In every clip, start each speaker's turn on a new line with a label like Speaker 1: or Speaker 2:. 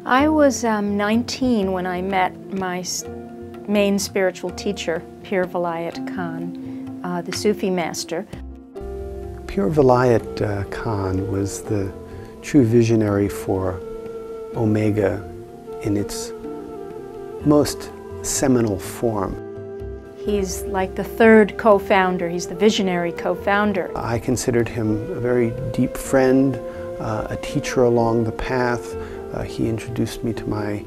Speaker 1: I was 19 when I met my main spiritual teacher, Pir Vilayat Khan, the Sufi master.
Speaker 2: Pir Vilayat Khan was the true visionary for Omega in its most seminal form.
Speaker 1: He's like the third co-founder. He's the visionary co-founder.
Speaker 2: I considered him a very deep friend, a teacher along the path. He introduced me to my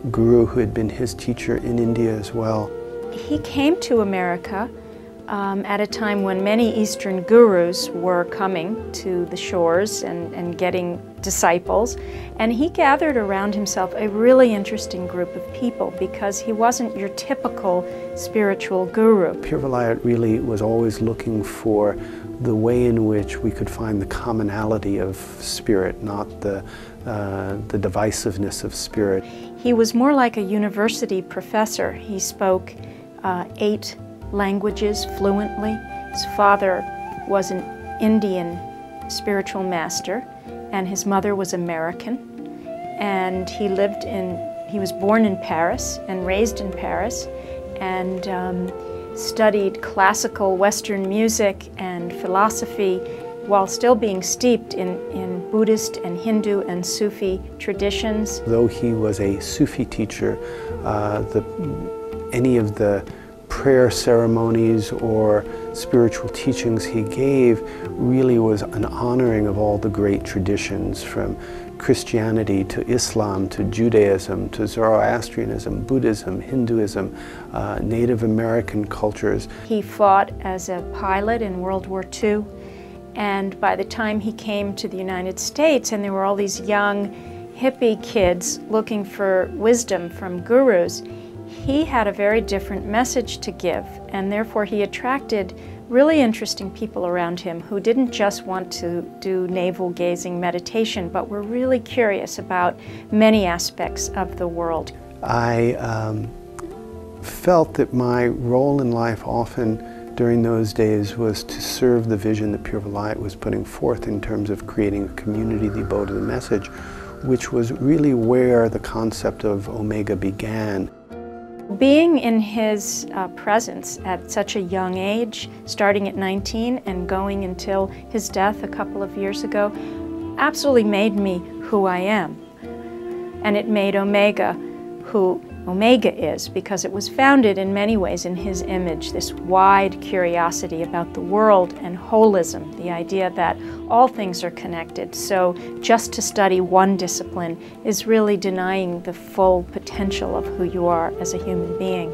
Speaker 2: guru, who had been his teacher in India as well.
Speaker 1: He came to America at a time when many Eastern gurus were coming to the shores and getting disciples, and he gathered around himself a really interesting group of people because he wasn't your typical spiritual guru.
Speaker 2: Pir Vilayat really was always looking for the way in which we could find the commonality of spirit, not the divisiveness of spirit.
Speaker 1: He was more like a university professor. He spoke 8 languages fluently. His father was an Indian spiritual master, and his mother was American. And he was born in Paris and raised in Paris, and studied classical Western music and philosophy while still being steeped in Buddhist and Hindu and Sufi traditions.
Speaker 2: Though he was a Sufi teacher, any of the prayer ceremonies or spiritual teachings he gave really was an honoring of all the great traditions, from Christianity to Islam to Judaism to Zoroastrianism, Buddhism, Hinduism, Native American cultures.
Speaker 1: He fought as a pilot in World War II, and by the time he came to the United States and there were all these young hippie kids looking for wisdom from gurus, he had a very different message to give, and therefore he attracted really interesting people around him who didn't just want to do navel-gazing meditation, but were really curious about many aspects of the world.
Speaker 2: I felt that my role in life often during those days was to serve the vision that Pir Vilayat was putting forth in terms of creating a community, the abode of the message, which was really where the concept of Omega began.
Speaker 1: Being in his presence at such a young age, starting at 19 and going until his death a couple of years ago, absolutely made me who I am. And it made Omega who Omega is, because it was founded in many ways in his image, this wide curiosity about the world and holism, the idea that all things are connected. So just to study one discipline is really denying the full potential of who you are as a human being.